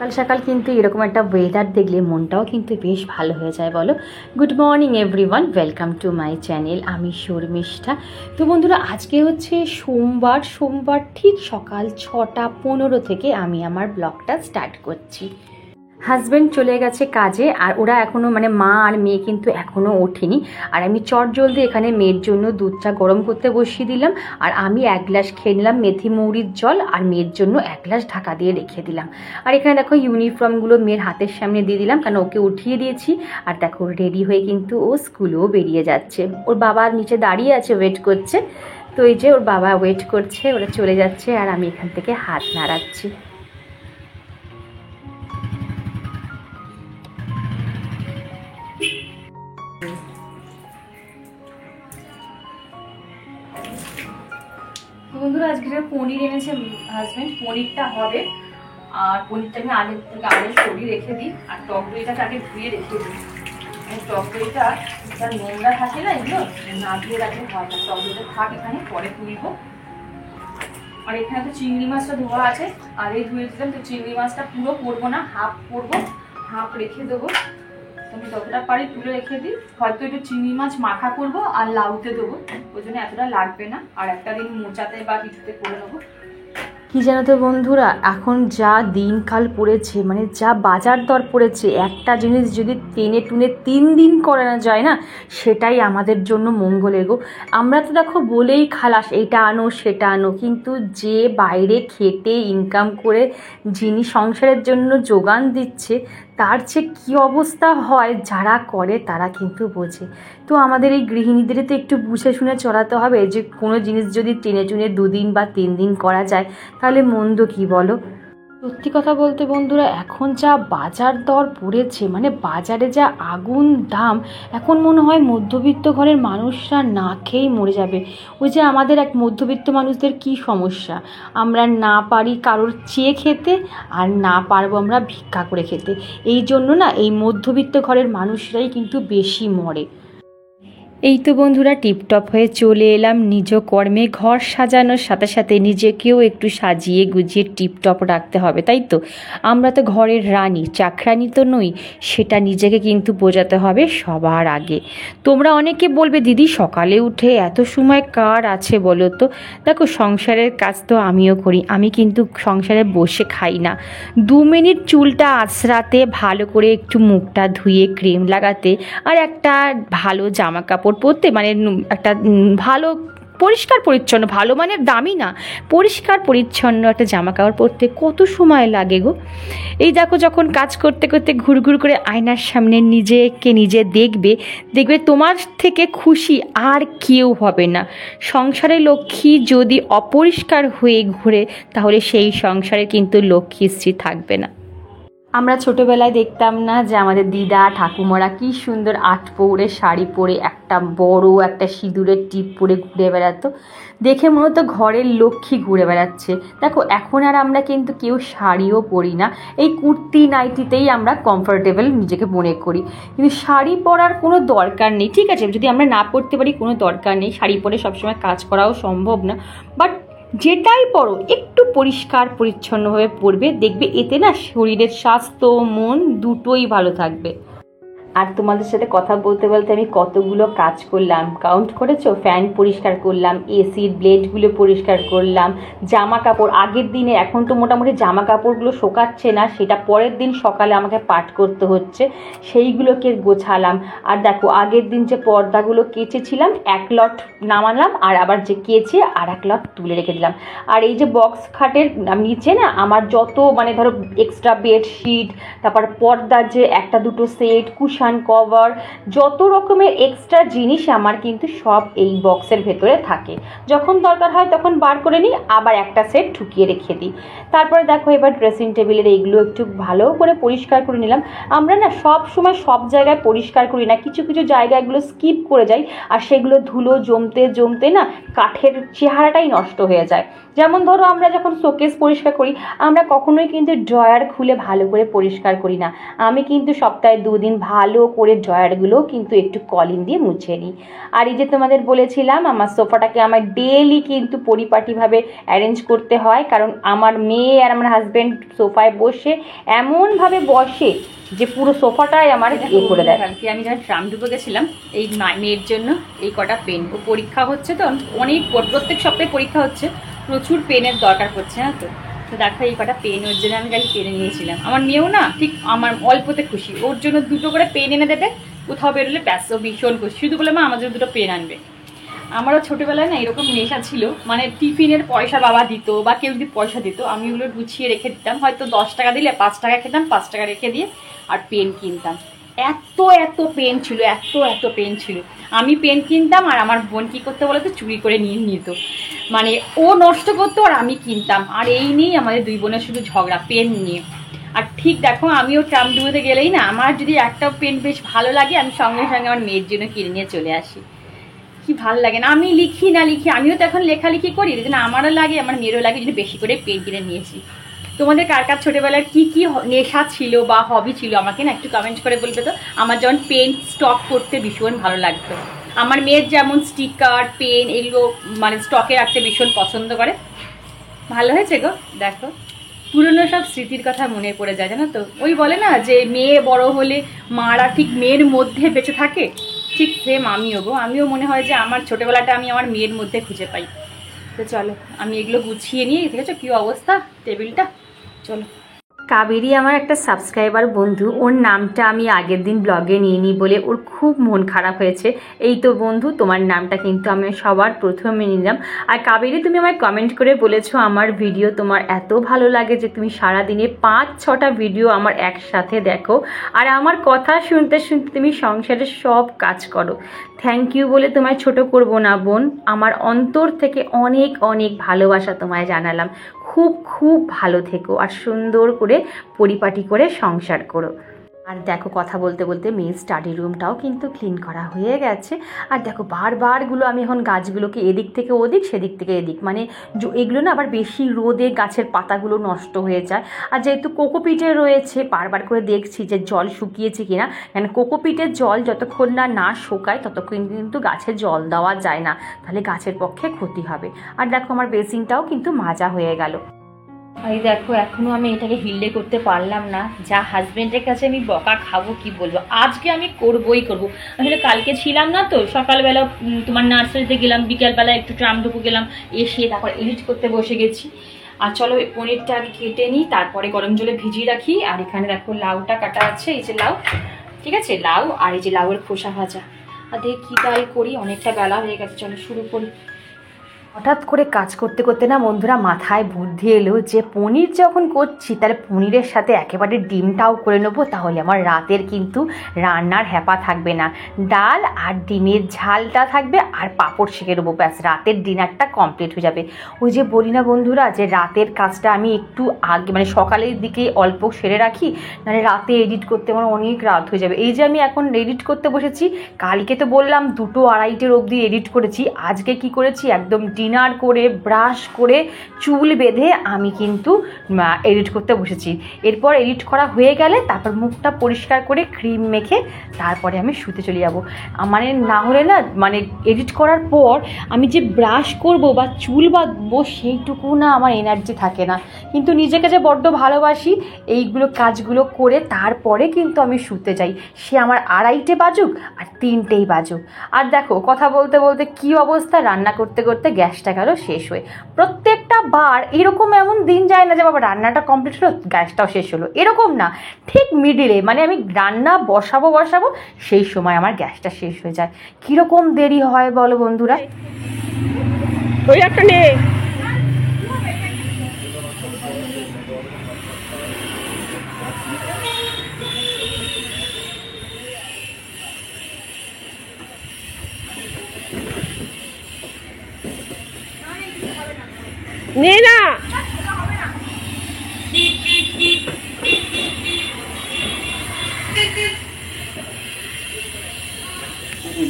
সকাল সকাল কিন্তু এরকম একটা ওয়েদার দেখলে মনটাও কিন্তু বেশ ভালো হয়ে যায় বলো। Good morning everyone, welcome to my channel. আমি শর্মিষ্ঠা। তো বন্ধুরা, আজকে হচ্ছে সোমবার ঠিক সকাল 6:15 থেকে আমি আমার ব্লগটা স্টার্ট করছি। হাজব্যান্ড চলে গেছে কাজে, আর ওরা এখনও মা আর মেয়ে কিন্তু এখনও ওঠেনি। আর আমি চটজলদি এখানে মেয়ের জন্য দুধটা গরম করতে বসিয়ে দিলাম, আর আমি 1 গ্লাস খেয়ে নিলাম মেথি মৌরির জল, আর মেয়ের জন্য 1 গ্লাস ঢাকা দিয়ে রেখে দিলাম। আর এখানে দেখো ইউনিফর্মগুলো মেয়ের হাতের সামনে দিয়ে দিলাম, কারণ ওকে উঠিয়ে দিয়েছি। আর দেখো রেডি হয়ে কিন্তু ও স্কুলেও বেরিয়ে যাচ্ছে। ওর বাবা নিচে দাঁড়িয়ে আছে, ওয়েট করছে। তো এই যে ওর বাবা ওয়েট করছে, ওরা চলে যাচ্ছে, আর আমি এখান থেকে হাত নাড়াচ্ছি। বন্ধুরা, আজকে পনির এনেছে হাজব্যান্ড, পনিরটা হবে। আর পনিরটা আমি আগে সরিয়ে রেখে দিই, আর টক দইটাকে আগে ধুয়ে রেখে দিই। টক দইটা যা নোংরা থাকে না, এগুলো না ধুয়ে রাখলে হয় না। টক দইটা থাক এখানে, পরে তুলবো। আর এখানে তো চিংড়ি মাছটা ধোয়া আছে, আর এই ধুয়ে দিলাম। তো চিংড়ি মাছটা পুরো করবো না, হাফ করবো, হাফ রেখে দেবো। আমি যতটা পারি তুলে রেখে দিই। হয়তো একটু চিংড়ি মাছ মাখা করবো আর লাউতে দেবো, ওই জন্য এতটা লাগবে না। আর একটা দিন মোচাতে বা কিছুতে করে নেবো। কি জানো তো বন্ধুরা, এখন যা দিনকাল পড়েছে, যা বাজার দর পড়েছে, একটা জিনিস যদি টেনে টুনে 3 দিন করানো যায় না, সেটাই আমাদের জন্য মঙ্গলের গো। আমরা তো দেখো বলেই খালাস, এটা আনো সেটা আনো, কিন্তু যে বাইরে খেটে ইনকাম করে যিনি সংসারের জন্য যোগান দিচ্ছে, তার যে কী অবস্থা হয় যারা করে তারা কিন্তু বোঝে। তো আমাদের এই গৃহিণীদের তো একটু বুঝে শুনে চলাতে হবে, যে কোনো জিনিস যদি টেনে টুনে 2 দিন বা 3 দিন করা যায়, তাহলে মন্দ কি বলো। সত্যি কথা বলতে বন্ধুরা, এখন যা বাজার দর পড়েছে, বাজারে যা আগুন দাম, এখন মনে হয় মধ্যবিত্ত ঘরের মানুষরা না খেয়েই মরে যাবে। ওই যে আমাদের এক মধ্যবিত্ত মানুষদের কি সমস্যা, আমরা না পারি কারোর চেয়ে খেতে, আর না পারবো আমরা ভিক্ষা করে খেতে। এই জন্য না এই মধ্যবিত্ত ঘরের মানুষরাই কিন্তু বেশি মরে। এই তো বন্ধুরা, টিপটপ হয়ে চলে এলাম নিজ কর্মে। ঘর সাজানোর সাথে সাথে নিজেকেও একটু সাজিয়ে গুজিয়ে টিপটপ রাখতে হবে, তাই তো? আমরা তো ঘরের রানী, চাকরানি তো নই, সেটা নিজেকে কিন্তু বোঝাতে হবে সবার আগে। তোমরা অনেকে বলবে, দিদি সকালে উঠে এত সময় কার আছে বলো তো? দেখো, সংসারের কাজ তো আমিও করি, আমি কিন্তু সংসারে বসে খাই না। 2 মিনিট চুলটা আঁচড়াতে, ভালো করে একটু মুখটা ধুয়ে ক্রিম লাগাতে, আর একটা ভালো জামা কাপড় পরতে, একটা ভালো পরিষ্কার পরিচ্ছন্ন, ভালো দামি না, পরিষ্কার পরিচ্ছন্ন একটা জামা কাপড় পরতে কত সময় লাগে গো। এই দেখো, যখন কাজ করতে করতে ঘুরঘুর করে আয়নার সামনে নিজেকে নিজে দেখবে তোমার থেকে খুশি আর কেউ হবে না। সংসারে লক্ষ্মী যদি অপরিষ্কার হয়ে ঘুরে, তাহলে সেই সংসারে কিন্তু লক্ষ্মীশ্রী থাকবে না। আমরা ছোটোবেলায় দেখতাম না যে আমাদের দিদা ঠাকুমারা কী সুন্দর 8 পৌরে শাড়ি পরে, একটা বড় একটা সিঁদুরের টিপ পরে ঘুরে বেড়াতো, দেখে মনে হতো ঘরের লক্ষ্মী ঘুরে বেড়াচ্ছে। দেখো, এখন আর আমরা কিন্তু কেউ শাড়িও পরি না, এই কুর্তি নাইটিতেই আমরা কমফোর্টেবল নিজেকে মনে করি। কিন্তু শাড়ি পরার কোনো দরকার নেই, ঠিক আছে, যদি আমরা না পরতে পারি কোনো দরকার নেই, শাড়ি পরে সবসময় কাজ করাও সম্ভব না। বাট যেটাই পরো একটু পরিষ্কার পরিচ্ছন্নভাবে পরবে, দেখবে এতে না শরীরের স্বাস্থ্য মন দুটোই ভালো থাকবে। আর তোমাদের সাথে কথা বলতে বলতে আমি কতগুলো কাজ করলাম, কাউন্ট করেছো? ফ্যান পরিষ্কার করলাম, এসির ব্লেডগুলো পরিষ্কার করলাম, জামা কাপড় আগের দিনে, এখন তো মোটামুটি জামা কাপড়গুলো শোকাচ্ছে না, সেটা পরের দিন সকালে আমাকে পাট করতে হচ্ছে, সেইগুলোকে গোছালাম। আর দেখো, আগের দিন যে পর্দাগুলো কেচেছিলাম 1 লট নামালাম, আর আবার যে কেচে আর 1 লট তুলে রেখে দিলাম। আর এই যে বক্স খাটের নিচে না আমার যত ধরো এক্সট্রা বেডশিট, তারপর পর্দার যে 1-2 সেট, কুশন, কভার, যত রকমের এক্সট্রা জিনিস আমার কিন্তু সব এই বক্সের ভেতরে থাকে। যখন দরকার হয় তখন বার করে নিই, আবার একটা সেট ঢুকিয়ে রেখে দিই। তারপরে দেখো, এবার ড্রেসিং টেবিলের এইগুলো একটু ভালো করে পরিষ্কার করে নিলাম। আমরা না সব সময় সব জায়গায় পরিষ্কার করি না, কিছু কিছু জায়গায় এগুলো স্কিপ করে যাই, আর সেগুলো ধুলো জমতে জমতে না কাঠের চেহারাটাই নষ্ট হয়ে যায়। যেমন ধরো আমরা যখন শোকেস পরিষ্কার করি আমরা কখনোই কিন্তু ড্রয়ার খুলে ভালো করে পরিষ্কার করি না। আমি কিন্তু সপ্তাহে 2 দিন ভালো করে ড্রয়ারগুলোও কিন্তু একটু কলিন দিয়ে মুছে নিই। আর এই যে তোমাদের বলেছিলাম আমার সোফাটাকে আমার ডেইলি কিন্তু পরিপাটিভাবে অ্যারেঞ্জ করতে হয়, কারণ আমার মেয়ে আর আমার হাজব্যান্ড সোফায় বসে এমনভাবে বসে যে পুরো সোফাটাই আমার করে দেয়। কালকে আমি যখন ট্রাম ডুবে গেছিলাম এই মেয়ের জন্য এই কটা পেন, ও পরীক্ষা হচ্ছে তো অনেক, প্রত্যেক সপ্তাহে পরীক্ষা হচ্ছে, প্রচুর পেনের দরকার পড়ছে না তো দেখো এই কটা পেন ওর জন্য আমি কালকে কিনে নিয়েছিলাম। আমার মেয়েও না ঠিক আমার অল্পতে খুশি, ওর জন্য 2টো করে পেন এনে দেবে, কোথাও বেরোলে ব্যাস ও ভীষণ খুশি, শুধু বলে মা আমার জন্য 2টো পেন আনবে। আমারও ছোটোবেলায় না এরকম নেশা ছিল, মানে টিফিনের পয়সা বাবা দিত বা কেউ যদি পয়সা দিত আমি ওগুলো গুছিয়ে রেখে দিতাম, হয়তো 10 টাকা দিলে 5 টাকা খেতাম, 5 টাকা রেখে দিয়ে আর পেন কিনতাম। এত পেন ছিল, এত পেন ছিল। আমি পেন কিনতাম আর আমার বোন কী করতে বলতো চুরি করে নিয়ে নিত, মানে ও নষ্ট করতো আর আমি কিনতাম, আর এই নিয়েই আমাদের 2 বোনের শুধু ঝগড়া পেন নিয়ে। আর ঠিক দেখো আমিও ট্রাম ডুবোতে গেলেই না আমার যদি একটা পেন বেশ ভালো লাগে আমি সঙ্গে সঙ্গে আমার মেয়ের জন্য কিনে নিয়ে চলে আসি। কি ভালো লাগে না, আমি লিখি না লিখি, আমিও তো এখন লেখালেখি করি, যেন আমারও লাগে আমার মেয়েরও লাগে, যদি বেশি করে পেন কিনে নিয়েছি। তোমাদের কার কার ছোটোবেলার কী কী নেশা ছিল বা হবি ছিল আমাকে না একটু কমেন্ট করে বলবে তো। আমার যেমন পেন স্টক করতে ভীষণ ভালো লাগতো, আমার মেয়ের যেমন স্টিকার পেন এগুলো মানে স্টকে রাখতে ভীষণ পছন্দ করে। ভালো হয়েছে গো, দেখো পুরনো সব স্মৃতির কথা মনে পড়ে যায় জানো তো। ওই বলে না যে মেয়ে বড় হলে মারা ঠিক মেয়ের মধ্যে বেঁচে থাকে, ঠিক সেম আমিও গো, আমিও মনে হয় যে আমার ছোটোবেলাটা আমি আমার মেয়ের মধ্যে খুঁজে পাই। তো চলো আমি এগুলো গুছিয়ে নিয়ে, ঠিক আছে কী অবস্থা টেবিলটা, চলো। কাবেরী আমার একটা সাবস্ক্রাইবার বন্ধু, ওর নামটা আমি আগের দিন ব্লগে নিয়ে নিই বলে ওর খুব মন খারাপ হয়েছে। এই তো বন্ধু তোমার নামটা কিন্তু আমি সবার প্রথমে নিলাম। আর কাবেরী তুমি আমায় কমেন্ট করে বলেছো আমার ভিডিও তোমার এত ভালো লাগে যে তুমি সারাদিনে 5-6টা ভিডিও আমার একসাথে দেখো, আর আমার কথা শুনতে শুনতে তুমি সংসারের সব কাজ করো। থ্যাংক ইউ বলে তোমায় ছোট করব না বোন, আমার অন্তর থেকে অনেক অনেক ভালোবাসা তোমায় জানালাম। খুব ভালো থেকো আর সুন্দর করে পরিপাটি করে সংসার করো। আর দেখো কথা বলতে বলতে মেয়ের স্টাডি রুমটাও কিন্তু ক্লিন করা হয়ে গেছে। আর দেখো বারবারগুলো আমি এখন গাছগুলোকে এদিক থেকে ওদিক সেদিক থেকে এদিক, মানে এগুলো না আবার বেশি রোদে গাছের পাতাগুলো নষ্ট হয়ে যায়। আর যেহেতু কোকোপিটে রয়েছে বারবার করে দেখছি যে জল শুকিয়েছে কিনা, কেন কোকোপিটের জল যতক্ষণ না শোকায় ততক্ষণ কিন্তু গাছে জল দেওয়া যায় না, তাহলে গাছের পক্ষে ক্ষতি হবে। আর দেখো আমার বেসিনটাও কিন্তু মাজা হয়ে গেল। এই দেখো এখনও আমি এটাকে হিল্লে করতে পারলাম না, যা হাজব্যান্ডের কাছে আমি বকা খাবো কি বলবো, আজকে আমি করবই করবো। আসলে কালকে ছিলাম না তো, সকালবেলা তোমার নার্সারিতে গেলাম, বিকালবেলা একটু ট্রামডুকু গেলাম, এসে তারপর এডিট করতে বসে গেছি। আর চলো পনিরটা আগে কেটে নিই, তারপরে গরম জলে ভিজিয়ে রাখি। আর এখানে দেখো লাউটা কাটা আছে, এই যে লাউ, ঠিক আছে লাউ, আর এই যে লাউয়ের খোসা ভাজা। আর দেখি কী ডাল করি, অনেকটা বেলা হয়ে গেছে, চলো শুরু করি। হঠাৎ করে কাজ করতে করতে না বন্ধুরা মাথায় বুদ্ধি এলো যে পনির যখন করছি তাহলে পনিরের সাথে একেবারে ডিমটাও করে নেবো, তাহলে আমার রাতের কিন্তু রান্নার হ্যাপা থাকবে না। ডাল আর ডিমের ঝালটা থাকবে আর পাঁপড় সেঁকে নেবো, ব্যাস রাতের ডিনারটা কমপ্লিট হয়ে যাবে। ওই যে বলি না বন্ধুরা যে রাতের কাজটা আমি একটু আগে মানে সকালের দিকে অল্প সেরে রাখি, নাহলে রাতে এডিট করতে আমার অনেক রাত হয়ে যাবে। এই যে আমি এখন এডিট করতে বসেছি, কালকে তো বললাম 2-2:30 অবধি এডিট করেছি, আজকে কি করেছি একদম ডিনার করে ব্রাশ করে চুল বেঁধে আমি কিন্তু এডিট করতে বসেছি। এরপর এডিট করা হয়ে গেলে তারপর মুখটা পরিষ্কার করে ক্রিম মেখে তারপরে আমি শুতে চলে যাব। মানে না হলে না মানে এডিট করার পর আমি যে ব্রাশ করব বা চুল বাঁধবো সেইটুকু না আমার এনার্জি থাকে না, কিন্তু নিজেকে যে বড্ড ভালোবাসি এইগুলো কাজগুলো করে তারপরে কিন্তু আমি শুতে যাই, সে আমার 2:30 বাজুক আর 3টেই বাজুক। আর দেখো কথা বলতে বলতে কী অবস্থা, রান্না করতে করতে গ্যাসটা গেল শেষ হয়ে। প্রত্যেকটা বার এরকম এমন দিন যায় না যে বাবা রান্নাটা কমপ্লিট হলো গ্যাসটাও শেষ হলো, এরকম না, ঠিক মিডিলে মানে আমি রান্না বসাবো সেই সময় আমার গ্যাসটা শেষ হয়ে যায়। কীরকম দেরি হয় বলো বন্ধুরা। ওই একটা নে নে না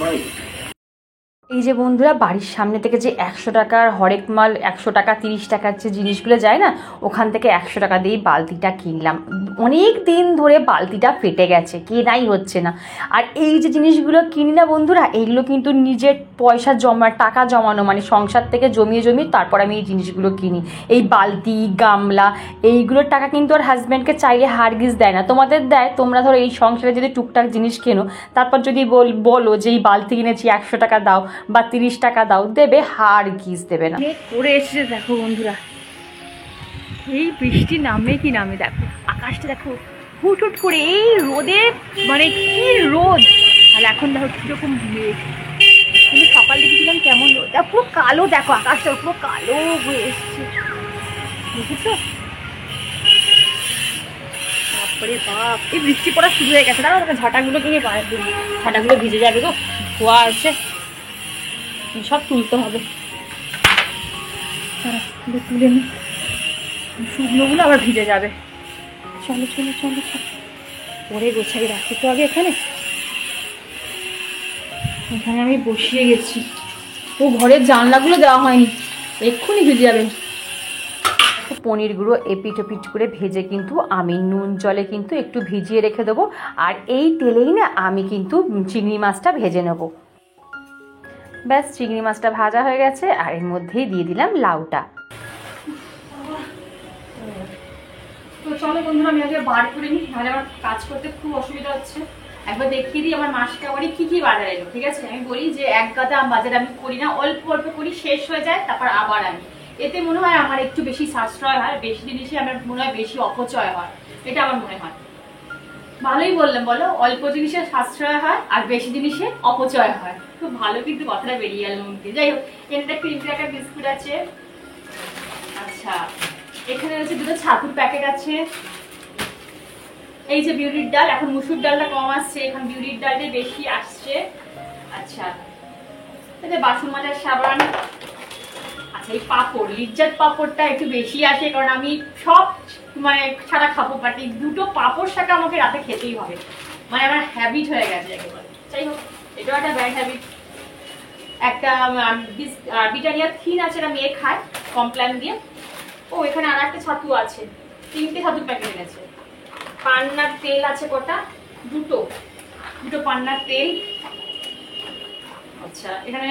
ভাই এই যে বন্ধুরা, বাড়ির সামনে থেকে যে 100 টাকার হরেক মাল, 100 টাকা 30 টাকার যে জিনিসগুলো যায় না, ওখান থেকে 100 টাকা দিয়ে বালতিটা কিনলাম। অনেক দিন ধরে বালতিটা ফেটে গেছে, কেনাই হচ্ছে না। আর এই যে জিনিসগুলো কিনি না বন্ধুরা, এইগুলো কিন্তু নিজের পয়সা জমা, টাকা জমানো, মানে সংসার থেকে জমিয়ে জমিয়ে তারপর আমি এই জিনিসগুলো কিনি। এই বালতি, গামলা, এইগুলোর টাকা কিন্তু আর হাজব্যান্ডকে চাইলে হারগিজ দেয় না, তোমাদের দেয়। তোমরা ধরো এই সংসারে যদি টুকটাক জিনিস কেনো, তারপর যদি বলো যে এই বালতি কিনেছি 100 টাকা দাও বা 30 টাকা দাও, দেবে, হারগিজ দেবে না। পড়ে এসেছে দেখো বন্ধুরা, এই বৃষ্টি নামে কি নামে, দেখো আকাশটা দেখো হুট হুট করে, এই রোদে মানে কি রোদ, আর এখন দেখো কিরকম মেঘ। আমি সকাল দেখেছিলাম কেমন রোদ, দেখো পুরো কালো, দেখো আকাশটা পুরো কালো হয়ে এসছে, দেখেছো? বাপরে বাপ, এই বৃষ্টি পড়া শুরু হয়ে গেছে। দাঁড়াও ঝাঁটাগুলো কিনে বাইরে দিন, ঝাঁটাগুলো ভিজে যাবে তো, ধোয়া আছে, সব তুলতে হবে। তুলে নি, শুকনোগুলো আবার ভিজে যাবে। চলো চলো চলো পরে গোছাই রাখি তো আগে। এখানে এখানে আমি বসিয়ে গেছি, ও ঘরের জানলাগুলো দেওয়া হয়নি, এক্ষুনি ভিজে যাবে। পনিরগুলো এপিট ওপিট করে ভেজে কিন্তু আমি নুন জলে কিন্তু একটু ভিজিয়ে রেখে দেবো। আর এই তেলেই না আমি কিন্তু চিংড়ি মাছটা ভেজে নেব। ব্যাস, চিংড়ি মাছটা ভাজা হয়ে গেছে, আর এর মধ্যেই দিয়ে দিলাম লাউটা। তো চলো বন্ধুরা, আমি আগে বার করে নিই, নাহলে আমার কাজ করতে খুব অসুবিধা হচ্ছে। একবার দেখিয়ে দিই আমার মাসটা বাড়ি কি কি বাজার এলো, ঠিক আছে? আমি বলি যে এক গাদা বাজার আমি করি না, অল্প অল্প করি, শেষ হয়ে যায়, তারপর আবার আনি। এতে মনে হয় আমার একটু বেশি সাশ্রয় হয়, বেশি জিনিসই আমার মনে হয় বেশি অপচয় হয়, এটা আমার মনে হয়। ভালোই বললাম বলো, অল্প জিনিসে সাশ্রয় হয় আর বেশি জিনিসে অপচয় হয়। খুব ভালো কিন্তু কথাটা বেরিয়ে গেল মুখে। যাই হোক, এখানে ক্রিম ক্র্যাকার বিস্কুট আছে, আচ্ছা এখানে হচ্ছে দুটো ছাতুর প্যাকেট আছে, এই যে বিউলির ডাল, এখন মুসুর ডালটা কম আসছে, এখন বিউলির ডালটাই বেশি আসছে। আচ্ছা, এই যে বাসন মাজার সাবান, আচ্ছা এই পাঁপড়, লিজ্জাত পাঁপড়টা একটু বেশি আসে, কারণ আমি সব মানে ছাড়া খাবো, বাট এই দুটো পাঁপড় শাকা আমাকে রাতে খেতেই হবে, মানে আমার হ্যাবিট হয়ে গেছে একেবারে। যাই হোক, এটাও একটা ব্যাড হ্যাবিট। একটা ব্রিটানিয়া থিন আছে, এটা মেয়ে খায় কমপ্ল্যান দিয়ে। ও এখানে আর একটা ছাতু আছে, 3টে ছাতুর প্যাকেট এনেছে। পান্নার তেল আছে কটা, দুটো পান্নার তেল। আচ্ছা এখানে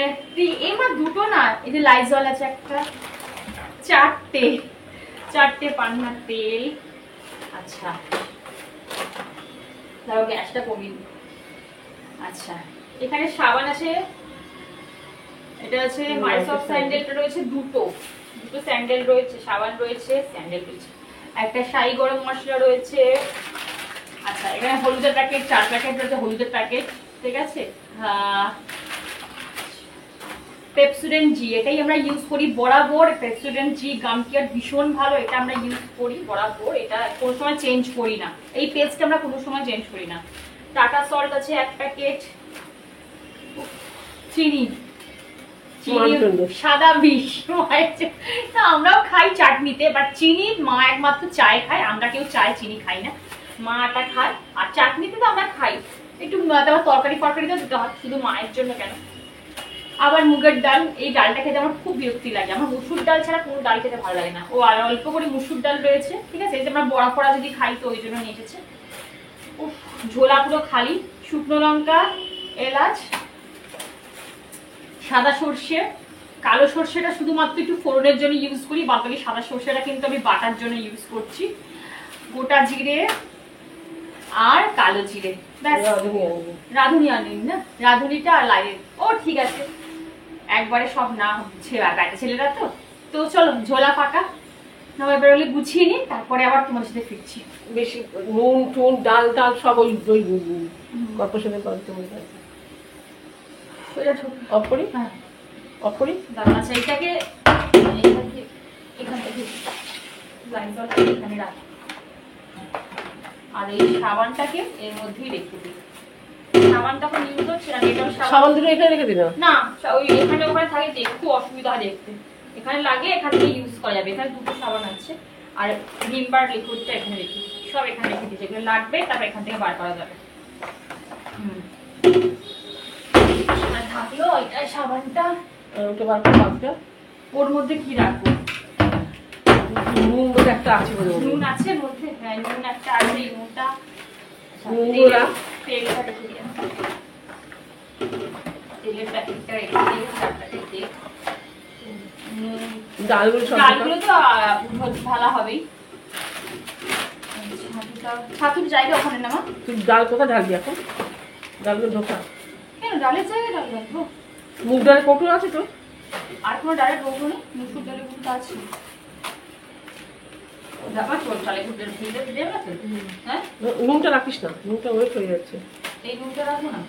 এবার দুটো না, এই যে লাইজল আছে একটা, চারটে পান্নার তেল। আচ্ছা তাও গ্যাসটা কমিয়ে দিই। আচ্ছা এখানে সাবান আছে, এটা আছে মাইসফ স্যান্ডেলটা রয়েছে, দুটো স্যান্ডেল রয়েছে, সাবান রয়েছে, স্যান্ডেল রয়েছে, একটা শাহি গরম মশলা রয়েছে। আচ্ছা এখানে হলুদের প্যাকেট 4 প্যাকেট রয়েছে, হলুদের প্যাকেট, ঠিক আছে। পেপসোডেন্ট জি, এটাই আমরা ইউজ করি বরাবর। পেপসোডেন্ট জি গাম কেয়ার ভীষণ ভালো, এটা আমরা ইউজ করি বরাবর, এটা কোনো সময় চেঞ্জ করি না, এই পেস্ট আমরা কোনো সময় চেঞ্জ করি না। টাটা সল্ট আছে 1 প্যাকেট, চিনি সাদা বিষ, আমরাও খাই চাটনিতে, বাট চিনি মা একমাত্র চায় খায়, আমরা কেউ চায় চিনি খাই না, মা আটা খায়। আর চাটনিতে তো আমরা খাই একটু, তরকারি ফরকারিতেও দিতে হয়, শুধু মায়ের জন্য কেন। আবার মুগের ডাল, এই ডালটা খেতে আমার খুব বিরক্তি লাগে, আমার মুসুর ডাল ছাড়া কোনো ডাল খেতে ভালো লাগে না। ও আর অল্প করে মুসুর ডাল রয়েছে, ঠিক আছে, এই যে আমরা বড়া ফড়া যদি খাই তো ওই জন্য নিয়ে এসেছে। ও ঝোলা পুরো খালি, শুকনো লঙ্কা, এলাচ, সাদা সর্ষে, কালো সর্ষেটা শুধুমাত্র একটু ফোড়নের জন্য ইউজ করি, বাকি সাদা সর্ষেটা কিন্তু আমি বাটার জন্য ইউজ করছি, গোটা জিরে আর কালো জিরে, রাঁধুনি আনেন না, রাঁধুনিটা আর লাগে। ও ঠিক আছে, একবারে সব না হচ্ছে ছেলেরা তো। তো চলো ঝোলা ফাঁকা, এবার হলে গুছিয়ে নিই, তারপরে আবার তোমার সাথে ফিরছি। বেশি নুন টুন ডাল টাল সব ওই কর্পোরেশনের অফ করি, হ্যাঁ অফ করি। আচ্ছা এটাকে এখান থেকে এখানে রাখ, আর এই সাবানটাকে এর মধ্যেই রেখে দিই। সাবান তখন ইউজ হচ্ছে না, এটাও সাবান দুটো এখানে রেখে দিল না, ওই এখানে ওখানে থাকে দেখতে অসুবিধা হয় দেখতে, এখানে লাগে, এখান থেকে ইউজ করা যাবে। এখানে দুটো সাবান আছে, আর ভিমবার লিকুইডটা এখানে রেখে, সব এখানে রেখে দিই, যেগুলো লাগবে তারপর এখান থেকে বার করা যাবে। আর থাকলো ওইটা সাবানটা ওটা বার করে রাখতে। ওর মধ্যে কি রাখবো? নুন বোধ একটা আছে মনে হয়। নুন আছে মধ্যে? হ্যাঁ নুন একটা আছে, এই নুনটা নুনগুলো রাখ। তেলটা রেখে দিলাম, তেলের প্যাকেটটা রেখে দিয়ে তারপরে ডালগুলো সব ডালগুলো তো ভালো হবেই। ছাতুর জায়গা ওখানে না মা? তুই ডাল কোথায় ঢালবি এখন? ডালগুলো ঢোকা। কেন ডালের জায়গায় ডাল রাখবো? মুগ ডালের কৌটো আছে তো? আর কোনো ডালের কৌটো নেই? মুসুর ডালের কৌটো আছে। ব্যাপার চল তাহলে ফ্রিজে দিয়ে রাখতে। হ্যাঁ নুনটা রাখিস না, নুনটা ওয়েট হয়ে যাচ্ছে। এই নুনটা রাখবো না?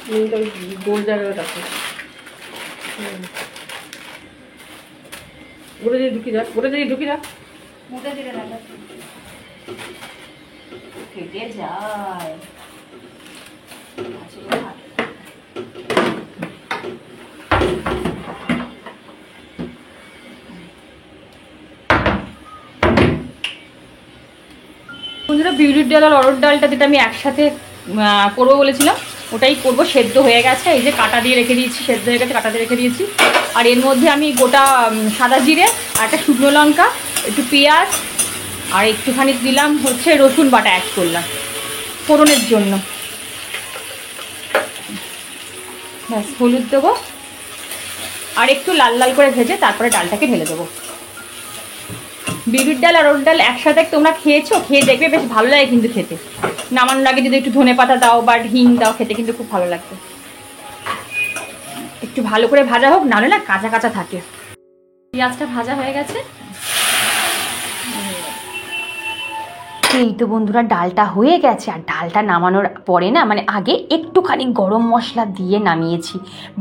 নুনটা ওই গোল জায়গায় রাখিস। গোটা দিয়ে ঢুকি রাখ, গোটা দিয়ে ঢুকি রাখ। মুখে দিলে না কেটে যায়। আচ্ছা বন্ধুরা, বিউলির ডাল আর অরড় ডালটা যেটা আমি একসাথে করবো বলেছিলাম ওটাই করব। সেদ্ধ হয়ে গেছে, এই যে কাটা দিয়ে রেখে দিয়েছি, সেদ্ধ হয়ে গেছে কাটা দিয়ে রেখে দিয়েছি। আর এর মধ্যে আমি গোটা সাদা জিরে আর একটা শুকনো লঙ্কা, একটু পেঁয়াজ আর একটুখানি দিলাম হচ্ছে রসুন বাটা অ্যাড করলাম ফোড়নের জন্য। ব্যাস হলুদ দেবো আর একটু লাল লাল করে ভেজে তারপরে ডালটাকে ঢেলে দেবো। বিউলির ডাল আর অরড় ডাল একসাথে তোমরা খেয়েছো? খেয়ে দেখবে, বেশ ভালো লাগে কিন্তু খেতে। নামানোর আগে যদি একটু ধনেপাতা দাও বা হিং দাও খেতে কিন্তু খুব ভালো লাগবে। একটু ভালো করে ভাজা হোক, নাহলে না কাঁচা কাঁচা থাকে। পেঁয়াজটা ভাজা হয়ে গেছে। এই তো বন্ধুরা ডালটা হয়ে গেছে। আর ডালটা নামানোর পরে না মানে আগে একটুখানি গরম মশলা দিয়ে নামিয়েছি।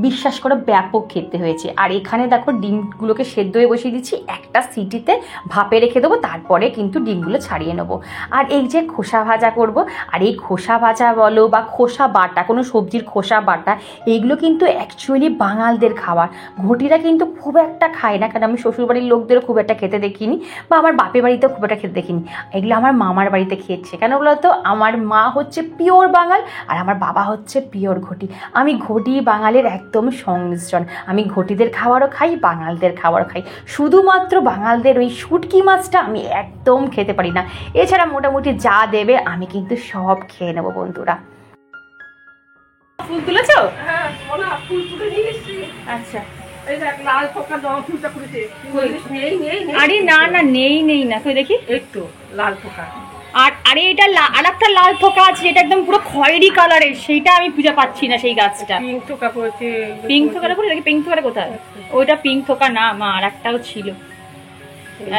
বিশ্বাস করে ব্যাপক খেতে হয়েছে। আর এখানে দেখো ডিমগুলোকে সেদ্ধ হয়ে বসিয়ে দিচ্ছি, একটা সিটিতে ভাপে রেখে দেবো, তারপরে কিন্তু ডিমগুলো ছাড়িয়ে নেবো। আর এই যে খোসা ভাজা করব, আর এই খোসা ভাজা বলো বা খোসা বাটা, কোনো সবজির খোসা বাটা, এইগুলো কিন্তু অ্যাকচুয়ালি বাঙালদের খাবার। ঘটিরা কিন্তু খুব একটা খায় না, কারণ আমি শ্বশুরবাড়ির লোকদেরও খুব একটা খেতে দেখিনি, বা আমার বাপের বাড়িতেও খুব একটা খেতে দেখিনি। এগুলো আমার মামার বাড়িতে খেয়েছে। কেন বলতো, আমার মা হচ্ছে পিওর বাঙাল আর আমার বাবা হচ্ছে পিওর ঘটি। আমি ঘটি বাঙালির একদম সংমিশ্রণ। আমি ঘটিদের খাবারও খাই, বাঙালদের খাবারও খাই। শুধুমাত্র বাঙালদের ওই শুটকি মাছটা আমি একদম খেতে পারি না। এছাড়া মোটামুটি যা দেবে আমি কিন্তু সব খেয়ে নেবো বন্ধুরা। ফুল তুলেছো? হ্যাঁ, ফুল ফুটে নিয়ে এসছি। আচ্ছা। এই দেখ লাল পোকা জবা ফুলটা ফুটেছে। আরে না না, নেই না, তুই দেখি একটু লাল পোকা। আর আরে এটা আর একটা লাল থোকা আছে, যেটা একদম পুরো খয়েরি কালারের, সেইটা আমি খুঁজে পাচ্ছি না সেই গাছটা। পিঙ্ক থোকা পড়েছে। পিঙ্ক থোকাটা করে দেখি, পিঙ্ক থোকাটা কোথায়? ওইটা পিঙ্ক থোকা না মা, আর একটাও ছিল।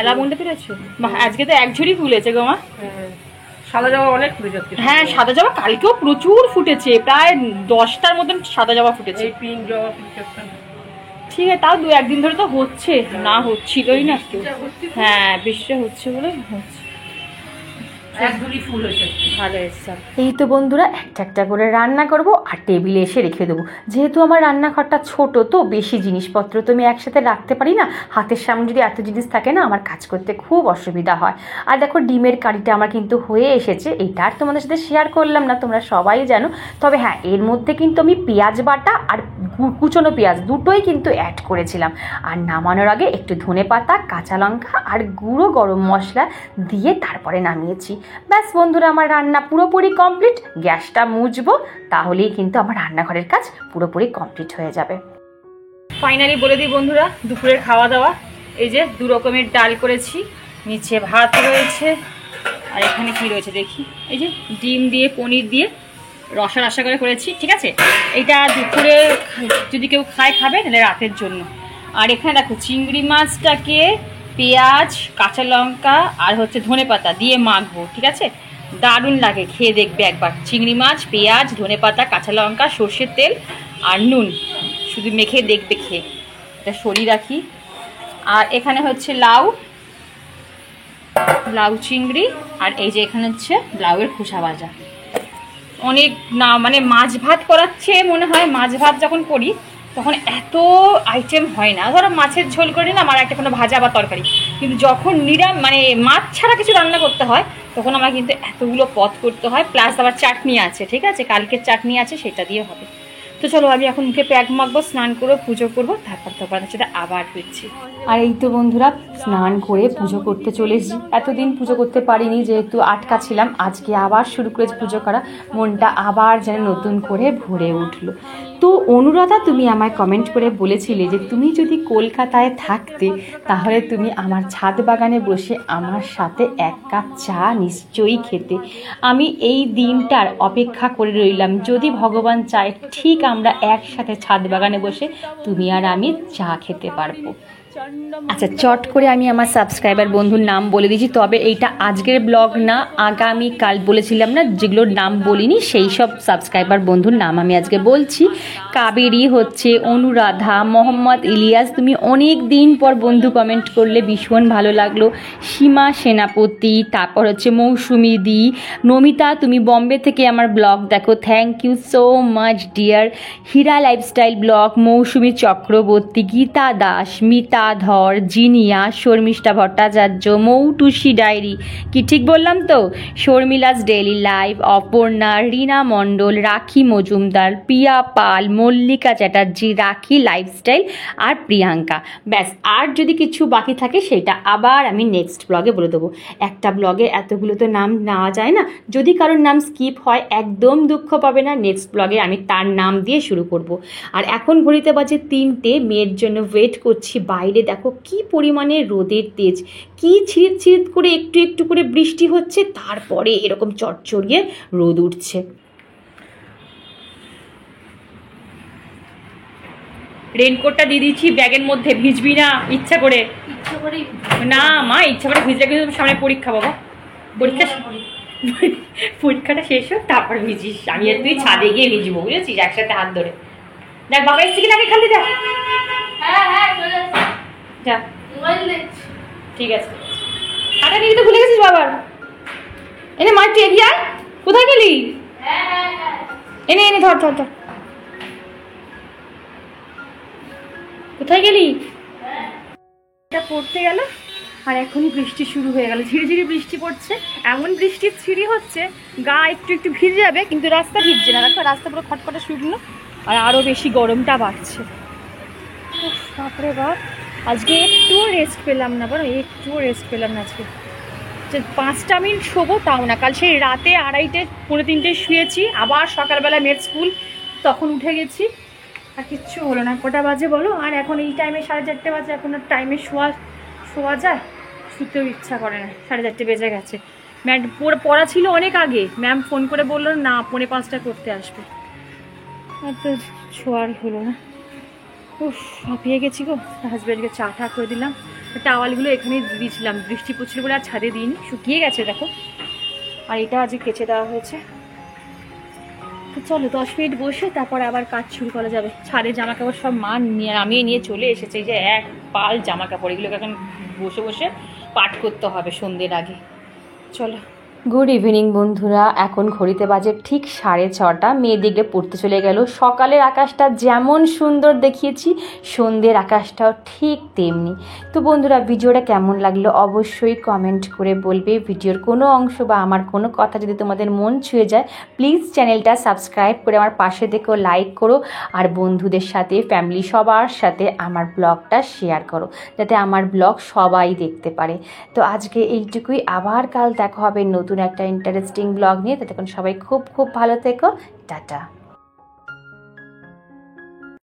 এলামনটা তুলেছো? আজকে তো এক ঝুড়ি ফুলেছে গো মা। সাদা জবা অনেক ফুটেছে। হ্যাঁ সাদা জবা কালকেও প্রচুর ফুটেছে, প্রায় 10টার মতন সাদা জবা ফুটেছে। এই পিঙ্ক জবা ফুটেছে। ঠিক আছে, তাও 2-1 দিন ধরে তো হচ্ছে, না হচ্ছিলই না। হ্যাঁ বৃষ্টি হচ্ছে বলে হচ্ছে। এক ঝুড়ি ফুল হয়েছে, ভালো এসছে। এই তো বন্ধুরা একটা একটা করে রান্না করব আর টেবিলে এসে রেখে দেবো। যেহেতু আমার রান্নাঘরটা ছোট, তো বেশি জিনিসপত্র তো আমি একসাথে রাখতে পারি না। হাতের সামনে যদি এত জিনিস থাকে না, আমার কাজ করতে খুব অসুবিধা হয়। আর দেখো ডিমের কারিটা আমার কিন্তু হয়ে এসেছে। এটা আর তোমাদের সাথে শেয়ার করলাম না, তোমরা সবাই জানো। তবে হ্যাঁ, এর মধ্যে কিন্তু আমি পেঁয়াজ বাটা আর কুচনো পেঁয়াজ দুটোই কিন্তু অ্যাড করেছিলাম। আর নামানোর আগে একটু ধনেপাতা, কাঁচা লঙ্কা আর গুঁড়ো গরম মশলা দিয়ে তারপরে নামিয়েছি। ব্যাস বন্ধুরা, আমার রান্না পুরোপুরি কমপ্লিট। গ্যাসটা মুছবো, তাহলেই কিন্তু আমার রান্নাঘরের কাজ পুরোপুরি কমপ্লিট হয়ে যাবে। ফাইনালি বলে দিই বন্ধুরা, দুপুরের খাওয়া দাওয়া এই যে 2 রকমের ডাল করেছি, নিচে ভাত রয়েছে, আর এখানে কি রয়েছে দেখি, এই যে ডিম দিয়ে পনির দিয়ে রসা রসা করে করেছি। ঠিক আছে, এইটা দুপুরে যদি কেউ খায় খাবে, তাহলে রাতের জন্য। আর এখানে দেখো চিংড়ি মাছটাকে পেঁয়াজ, কাঁচা লঙ্কা আর হচ্ছে ধনেপাতা দিয়ে মাখবো। ঠিক আছে, দারুণ লাগে, খেয়ে দেখবে একবার। চিংড়ি মাছ, পেঁয়াজ, ধনেপাতা, কাঁচা লঙ্কা, সর্ষের তেল আর নুন, শুধু মেখে দেখবে খেয়ে। এটা সরিয়ে রাখি। আর এখানে হচ্ছে লাউ চিংড়ি, আর এই যে এখানে হচ্ছে লাউয়ের খোসা ভাজা। অনেক না মানে মাছ ভাত করাচ্ছে মনে হয়, মাছ ভাত যখন করি তখন এত আইটেম হয় না। ধরো মাছের ঝোল করে নিলাম আর একটা কোনো ভাজা বা তরকারি, কিন্তু যখন মানে মাছ ছাড়া কিছু রান্না করতে হয় তখন আমার কিন্তু এতগুলো পদ করতে হয়। প্লাস আবার চাটনি আছে, ঠিক আছে, কালকের চাটনি আছে, সেটা দিয়ে হবে। তো চলো আমি এখন মুখে প্যাক মাখবো, স্নান করবো, পুজো করবো, তারপর তোমাদের সাথে আবার ফিরছি। আর এই তো বন্ধুরা স্নান করে পুজো করতে চলে এসেছি। এতদিন পুজো করতে পারিনি যেহেতু আটকা ছিলাম, আজকে আবার শুরু করেছি পুজো করা, মনটা আবার যেন নতুন করে ভরে উঠলো। তো অনুরাধা তুমি আমায় কমেন্ট করে বলেছিলে যে তুমি যদি কলকাতায় থাকতে তাহলে তুমি আমার ছাদ বাগানে বসে আমার সাথে এক কাপ চা নিশ্চয়ই খেতে। আমি এই দিনটার অপেক্ষা করে রইলাম, যদি ভগবান চায় ঠিক আমরা একসাথে ছাদ বাগানে বসে তুমি আর আমি চা খেতে পারবো। আচ্ছা চট করে আমি আমার সাবস্ক্রাইবার বন্ধুর নাম বলে দিয়েছি, তবে এইটা আজকের ব্লগ না, আগামীকাল বলেছিলাম না যেগুলোর নাম বলিনি সেই সব সাবস্ক্রাইবার বন্ধুর নাম আমি আজকে বলছি। কাবেরী হচ্ছে, অনুরাধা, মোহাম্মদ ইলিয়াস, তুমি অনেক দিন পর বন্ধু কমেন্ট করলে, ভীষণ ভালো লাগলো। সীমা সেনাপতি, তারপর হচ্ছে মৌসুমি দি, নমিতা তুমি বম্বে থেকে আমার ব্লগ দেখো, thank you so much dear. Hira lifestyle blog, Mousumi Chakraborty, Gita Das, Mita Dhar, Zinia, Sharmistha Bhattacharya, Moutushi diary, কি ঠিক বললাম তো, শর্মিলাস ডেইলি লাইভ, অপর্ণা, রীনা মণ্ডল, রাখি মজুমদার, পিয়া পাল, মল্লিকা চ্যাটার্জি, রাখি লাইফস্টাইল আর প্রিয়াঙ্কা। ব্যাস, আর যদি কিছু বাকি থাকে সেটা আবার আমি নেক্সট ব্লগে বলে দেবো। একটা ব্লগে এতগুলো তো নাম নেওয়া যায় না, যদি কারোর নাম স্কিপ হয় একদম দুঃখ পাবে না, নেক্সট ব্লগে আমি তার নাম দিয়ে শুরু করব। আর এখন ঘড়িতে বাজে 3টে, মেয়ের জন্য ওয়েট করছি বাইরে। দেখো কি পরিমাণে রোদের তেজ, কি ছিঁড়িত ছিঁড়িত করে একটু একটু করে বৃষ্টি হচ্ছে, তারপরে এরকম চটচড়িয়ে রোদ উঠছে। রেনকোটটা দিয়ে দিচ্ছি ব্যাগের মধ্যে, ভিজবি না ইচ্ছা করে? না মা, ইচ্ছা করে ভিজলে কিন্তু সামনে পরীক্ষা বাবা, পরীক্ষাটা শেষ হোক তারপর ভিজিস, আমি আর তুই ছাদে গিয়ে ভিজবো বুঝেছিস, একসাথে হাত ধরে। দেখ বাবা এসে কিনা আগে খালি দেখ। যা ঠিক আছে, খাটা নিয়ে তো ভুলে গেছিস বাবার। এনে মার তুই এগিয়ে আয়, কোথায় গেলি? এনে এনে ধর ধর ধর, কোথায় গেলি? এটা পড়তে গেল আর এখনই বৃষ্টি শুরু হয়ে গেল, ঝিরি ঝিরি বৃষ্টি পড়ছে, এমন বৃষ্টির ছিঁড়ি হচ্ছে গা একটু একটু ভিজে যাবে কিন্তু রাস্তা ভিজছে না। দেখো রাস্তা পুরো খটখটে শুকনো, আর আরও বেশি গরমটা বাড়ছে। বাপরে বাপ, আজকে একটুও রেস্ট পেলাম না, বলো একটুও রেস্ট পেলাম না আজকে। যে 5টা মিনিট শোবো তাও না, কাল সেই রাতে 2:30 পৌনে 3টে শুয়েছি, আবার সকালবেলা মেয়ের স্কুল, তখন উঠে গেছি, আর কিচ্ছু হলো না। কটা বাজে বলো? আর এখন এই টাইমে 4:30 বাজে, এখন আর টাইমে শোয়া যায়? শুতেও ইচ্ছা করে না, 4:30 বেজে গেছে। ম্যাম পড়া ছিল অনেক আগে, ম্যাম ফোন করে বললো না 4:45 করতে আসবে, আর তো শোয়ার হলো না। উফ হাঁপিয়ে গেছি গো। হাজব্যান্ডকে চা টা করে দিলাম, টাওয়ালগুলো এখানেই দিয়েছিলাম, বৃষ্টি পড়ছিল বলে আর ছাদে দিইনি, শুকিয়ে গেছে দেখো। আর এটা আজকে কেচে দেওয়া হয়েছে। তো চলো 10 মিনিট বসে তারপর আবার কাজ শুরু করা যাবে। ছাদে জামা কাপড় সব মা নামিয়ে নিয়ে চলে এসেছে, এই যে এক পাল জামা কাপড়, এগুলোকে এখন বসে বসে পাঠ করতে হবে সন্ধ্যের আগে। চলো, গুড ইভিনিং বন্ধুরা, এখন ঘড়িতে বাজে ঠিক 6:30, মেয়ে দিকে পড়তে চলে গেল। সকালের আকাশটা যেমন সুন্দর দেখিয়েছি, সন্ধ্যের আকাশটাও ঠিক তেমনি। তো বন্ধুরা ভিডিওটা কেমন লাগলো অবশ্যই কমেন্ট করে বলবে। ভিডিওর কোনো অংশ বা আমার কোনো কথা যদি তোমাদের মন ছুঁয়ে যায়, প্লিজ চ্যানেলটা সাবস্ক্রাইব করে আমার পাশে থেকেও লাইক করো, আর বন্ধুদের সাথে ফ্যামিলি সবার সাথে আমার ব্লগটা শেয়ার করো, যাতে আমার ব্লগ সবাই দেখতে পারে। তো আজকে এইটুকুই, আবার কাল দেখা হবে নতুন একটা ইন্টারেস্টিং ব্লগ নিয়ে। ততক্ষণ সবাই খুব খুব ভালো থেকো, টাটা।